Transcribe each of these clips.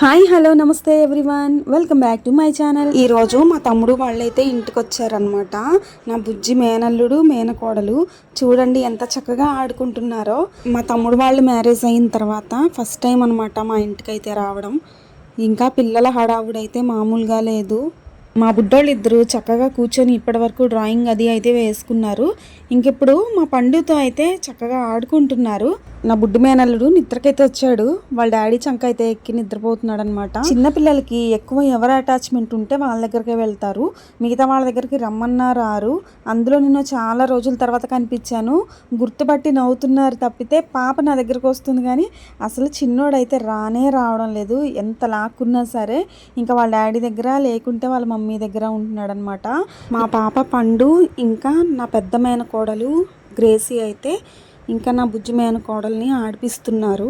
Hi hello నమస్తే everyone, welcome back to my channel. ఈరోజు మా తమ్ముడు వాళ్ళైతే ఇంటికి వచ్చారనమాట. నా బుజ్జి మేనల్లుడు మేనకోడలు చూడండి ఎంత చక్కగా ఆడుకుంటున్నారో. మా తమ్ముడు వాళ్ళు మ్యారేజ్ అయిన తర్వాత ఫస్ట్ టైం అనమాట మా ఇంటికి అయితే రావడం. ఇంకా పిల్లల హడావుడైతే మామూలుగా లేదు. మా బుడ్డోళ్ళు ఇద్దరు చక్కగా కూర్చొని ఇప్పటి వరకు డ్రాయింగ్ అది అయితే వేసుకున్నారు. ఇంకెప్పుడు మా పండుతో అయితే చక్కగా ఆడుకుంటున్నారు. నా బుడ్డి మేనల్లుడు నిద్రకైతే వచ్చాడు. వాళ్ళ డాడీ చంక అయితే ఎక్కి నిద్రపోతున్నాడు అనమాట. చిన్నపిల్లలకి ఎక్కువ ఎవరు అటాచ్మెంట్ ఉంటే వాళ్ళ దగ్గరికే వెళ్తారు, మిగతా వాళ్ళ దగ్గరికి రమ్మన్నా రారు. అందులో నేను చాలా రోజుల తర్వాత కనిపించాను, గుర్తుపట్టి నవ్వుతున్నారు తప్పితే పాప నా దగ్గరకు వస్తుంది కానీ అసలు చిన్నోడైతే రావడం లేదు. ఎంత లాక్కున్నా సరే ఇంకా వాళ్ళ డాడీ దగ్గర లేకుంటే వాళ్ళ మమ్మీ దగ్గర ఉంటున్నాడు అనమాట. మా పాప పండు ఇంకా నా పెద్ద మేనకోడలు గ్రేసీ అయితే ఇంకా నా బుజ్జి మేనకోడల్ని ఆడిపిస్తున్నారు.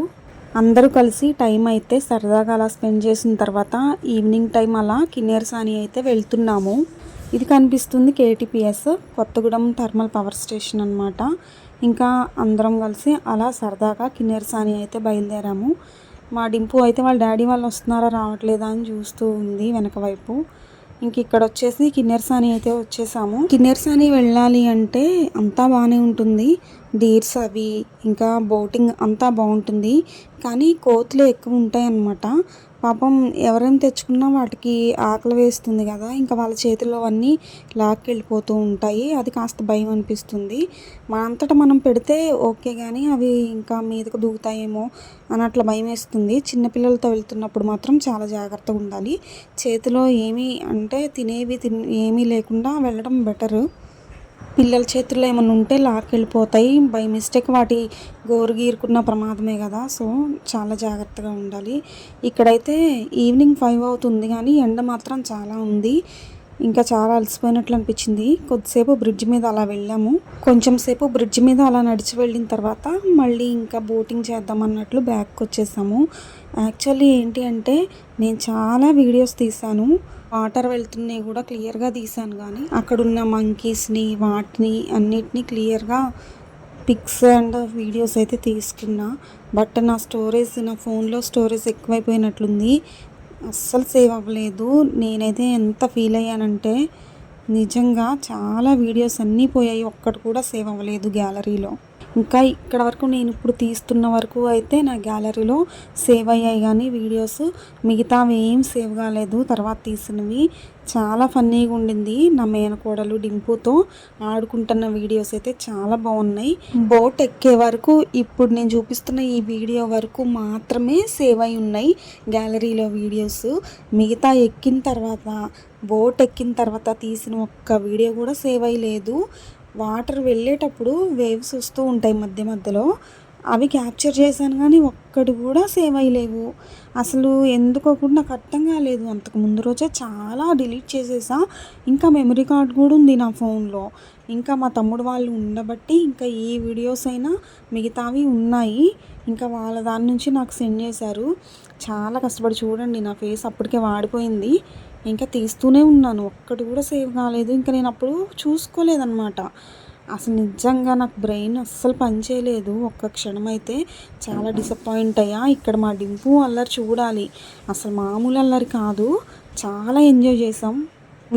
అందరూ కలిసి టైం అయితే సరదాగా అలా స్పెండ్ చేసిన తర్వాత ఈవినింగ్ టైం అలా కిన్నెరసాని అయితే వెళ్తున్నాము. ఇది కనిపిస్తుంది KTPS Kothagudem thermal power station అనమాట. ఇంకా అందరం కలిసి అలా సరదాగా కిన్నెరసాని అయితే బయలుదేరాము. మా డింపు అయితే వాళ్ళ డాడీ వాళ్ళు వస్తున్నారా రావట్లేదా అని చూస్తూ ఉంది వెనక వైపు. ఇంక ఇక్కడ వచ్చేసి కిన్నెరసాని అయితే వచ్చేసాము. కిన్నెరసాని వెళ్ళాలి అంటే అంతా బాగానే ఉంటుంది, డీర్స్ అవి ఇంకా బోటింగ్ అంతా బాగుంటుంది, కానీ కోతులు ఎక్కువ ఉంటాయి అన్నమాట. పాపం ఎవరైనా తెచ్చుకున్నా వాటికి ఆకలి వేస్తుంది కదా, ఇంకా వాళ్ళ చేతిలో అన్నీ లాక్కెళ్ళిపోతూ ఉంటాయి. అది కాస్త భయం అనిపిస్తుంది. మనంతటా మనం పెడితే ఓకే, కానీ అవి ఇంకా మీదకు దూకుతాయేమో అని అట్లా భయం వేస్తుంది. చిన్నపిల్లలతో వెళ్తున్నప్పుడు మాత్రం చాలా జాగ్రత్తగా ఉండాలి. చేతిలో ఏమీ అంటే తినేవి ఏమీ లేకుండా వెళ్ళడం బెటరు. పిల్లల చేతుల్లో ఏమైనా ఉంటే లాక్కెళ్ళిపోతాయి. బై మిస్టేక్ వాటి గోరు గీరుకున్న ప్రమాదమే కదా, సో చాలా జాగ్రత్తగా ఉండాలి. ఇక్కడైతే ఈవినింగ్ 5 అవుతుంది కానీ ఎండ మాత్రం చాలా ఉంది. ఇంకా చాలా అలసిపోయినట్లు అనిపించింది. కొద్దిసేపు బ్రిడ్జ్ మీద అలా వెళ్ళాము. కొంచెం సేపు బ్రిడ్జ్ మీద అలా నడిచి వెళ్ళిన తర్వాత మళ్ళీ ఇంకా బోటింగ్ చేద్దాం అన్నట్లు బ్యాక్కి వచ్చేసాము. యాక్చువల్లీ ఏంటి అంటే నేను చాలా వీడియోస్ తీశాను, వాటర్ వెళ్తున్నాయి కూడా క్లియర్గా తీశాను, కానీ అక్కడున్న మంకీస్ని వాటిని అన్నిటినీ క్లియర్గా పిక్స్ అండ్ వీడియోస్ అయితే తీసుకున్నా. బట్ నా ఫోన్లో స్టోరేజ్ ఎక్కువైపోయినట్లుంది, అస్సలు సేవ్ అవ్వలేదు. నేనైతే ఎంత ఫీల్ అయ్యానంటే నిజంగా చాలా వీడియోస్ అన్నీ పోయాయి, ఒక్కటి కూడా సేవ్ అవ్వలేదు గ్యాలరీలో. ఇంకా ఇక్కడ వరకు నేను ఇప్పుడు తీస్తున్న వరకు అయితే నా గ్యాలరీలో సేవ్ అయ్యాయి, కానీ వీడియోస్ మిగతావి ఏం సేవ్ కాలేదు. తర్వాత తీసినవి చాలా ఫన్నీగా ఉండింది. నా మేనకోడలు డింపుతో ఆడుకుంటున్న వీడియోస్ అయితే చాలా బాగున్నాయి. బోట్ ఎక్కే వరకు ఇప్పుడు నేను చూపిస్తున్న ఈ వీడియో వరకు మాత్రమే సేవ్ అయి ఉన్నాయి గ్యాలరీలో వీడియోస్. మిగతా ఎక్కిన తర్వాత బోట్ ఎక్కిన తర్వాత తీసిన ఒక్క వీడియో కూడా సేవ్ అయ్యలేదు. వాటర్ వెళ్ళేటప్పుడు వేవ్స్ వస్తూ ఉంటాయి మధ్య మధ్యలో, అవి క్యాప్చర్ చేశాను కానీ ఒక్కటి కూడా సేవ్ అయ్యలేవు. అసలు ఎందుకోకుండా నాకు అర్థం కాలేదు. అంతకు ముందు రోజే చాలా డిలీట్ చేసేసా. ఇంకా మెమరీ కార్డ్ కూడా ఉంది నా ఫోన్లో. ఇంకా మా తమ్ముడు వాళ్ళు ఉండబట్టి ఇంకా ఈ వీడియోస్ అయినా మిగతావి ఉన్నాయి. ఇంకా వాళ్ళ దాని నుంచి నాకు సెండ్ చేశారు. చాలా కష్టపడి చూడండి, నా ఫేస్ అప్పటికే వాడిపోయింది. ఇంకా తీస్తూనే ఉన్నాను, ఒక్కటి కూడా సేవ్ కాలేదు. ఇంకా నేను అప్పుడు చూసుకోలేదన్నమాట. అసలు నిజంగా నాకు బ్రెయిన్ అస్సలు పనిచేయలేదు. ఒక్క క్షణం అయితే చాలా డిసప్పాయింట్ అయ్యా. ఇక్కడ మా డింపు అల్లరి చూడాలి, అసలు మామూలు అల్లరి కాదు. చాలా ఎంజాయ్ చేసాం.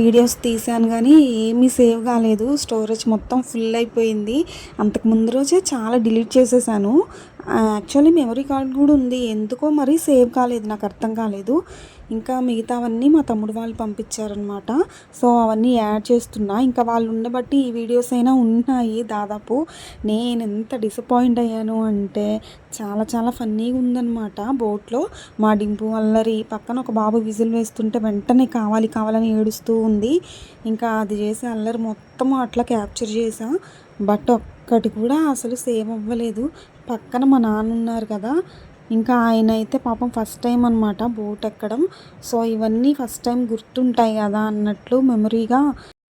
వీడియోస్ తీసాను కానీ ఏమీ సేవ్ కాలేదు, స్టోరేజ్ మొత్తం ఫుల్ అయిపోయింది. అంతకు ముందు రోజే చాలా డిలీట్ చేసేసాను. యాక్చువల్లీ మెమరీ కార్డ్ కూడా ఉంది, ఎందుకో మరి సేవ్ కాలేదు, నాకు అర్థం కాలేదు. ఇంకా మిగతావన్నీ మా తమ్ముడు వాళ్ళు పంపించారనమాట, సో అవన్నీ యాడ్ చేస్తున్నా. ఇంకా వాళ్ళు ఉండబట్టి ఈ వీడియోస్ అయినా ఉన్నాయి దాదాపు. నేను ఎంత డిసప్పాయింట్ అయ్యాను అంటే చాలా చాలా ఫన్నీగా ఉందన్నమాట. బోట్లో మా డింపు అల్లరి, పక్కన ఒక బాబు విజిల్ వేస్తుంటే వెంటనే కావాలని ఏడుస్తూ ఉంది. ఇంకా అది చేసే అల్లరి మొత్తం అట్లా క్యాప్చర్ చేసా, బట్ ఒక్కటి కూడా అసలు సేవ్ అవ్వలేదు. పక్కన మా నాన్న ఉన్నారు కదా, ఇంకా ఆయన అయితే పాపం ఫస్ట్ టైం అనమాట బోట్ ఎక్కడం, సో ఇవన్నీ ఫస్ట్ టైం గుర్తుంటాయి కదా అన్నట్లు మెమరీగా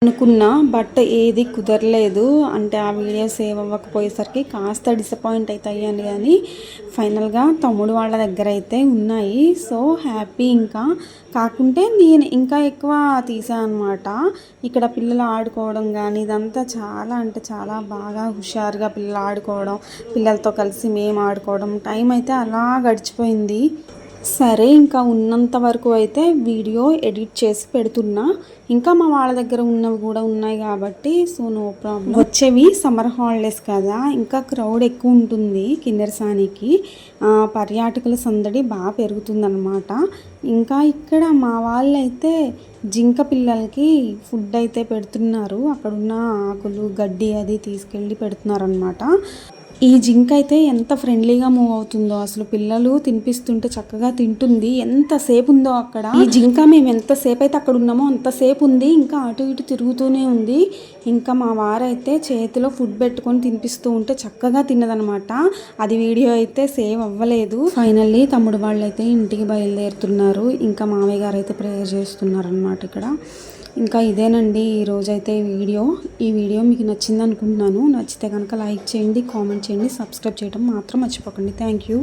అనుకున్నా. బట్ ఏది కుదరలేదు, అంటే ఆ వీడియో సేవ్ అవ్వకపోయేసరికి కాస్త డిసప్పాయింట్ అయితే అయ్యాను. కానీ ఫైనల్గా తమ్ముడు వాళ్ళ దగ్గర అయితే ఉన్నాయి, సో హ్యాపీ. ఇంకా కాకుంటే నేను ఇంకా ఎక్కువ తీసాను అనమాట. ఇక్కడ పిల్లలు ఆడుకోవడం కానీ ఇదంతా చాలా అంటే చాలా బాగా హుషారుగా పిల్లలు ఆడుకోవడం, పిల్లలతో కలిసి మేము ఆడుకోవడం, టైం అయితే అలా గడిచిపోయింది. సరే ఇంకా ఉన్నంత వరకు అయితే వీడియో ఎడిట్ చేసి పెడుతున్నా. ఇంకా మా వాళ్ళ దగ్గర ఉన్నవి కూడా ఉన్నాయి కాబట్టి సో నో ప్రాబ్లం. వచ్చేవి సమ్మర్ హాలిడేస్ కదా, ఇంకా క్రౌడ్ ఎక్కువ ఉంటుంది కిన్నెరసానికి. పర్యాటకుల సందడి బాగా పెరుగుతుందన్నమాట. ఇంకా ఇక్కడ మా వాళ్ళైతే జింక పిల్లలకి ఫుడ్ అయితే పెడుతున్నారు. అక్కడున్న ఆకులు గడ్డి అది తీసుకెళ్ళి పెడుతున్నారనమాట. ఈ జింక అయితే ఎంత ఫ్రెండ్లీగా మూవ్ అవుతుందో, అసలు పిల్లలు తినిపిస్తుంటే చక్కగా తింటుంది. ఎంతసేపు ఉందో అక్కడ ఈ జింక. మేము ఎంతసేపు అయితే అక్కడ ఉన్నామో అంతసేపు ఉంది, ఇంకా అటు ఇటు తిరుగుతూనే ఉంది. ఇంకా మా వారైతే చేతిలో ఫుడ్ పెట్టుకొని తినిపిస్తూ ఉంటే చక్కగా తిన్నదనమాట. అది వీడియో అయితే సేవ్ అవ్వలేదు. ఫైనల్లీ తమ్ముడు వాళ్ళు అయితే ఇంటికి బయలుదేరుతున్నారు. ఇంకా మామయ్య గారు అయితే ప్రేయర్ చేస్తున్నారు అనమాట ఇక్కడ. ఇంకా ఇదేనండి ఈరోజైతే ఈ వీడియో మీకు నచ్చింది అనుకుంటున్నాను. నచ్చితే కనుక లైక్ చేయండి, కామెంట్ చేయండి, సబ్స్క్రైబ్ చేయడం మాత్రం మర్చిపోకండి. Thank you.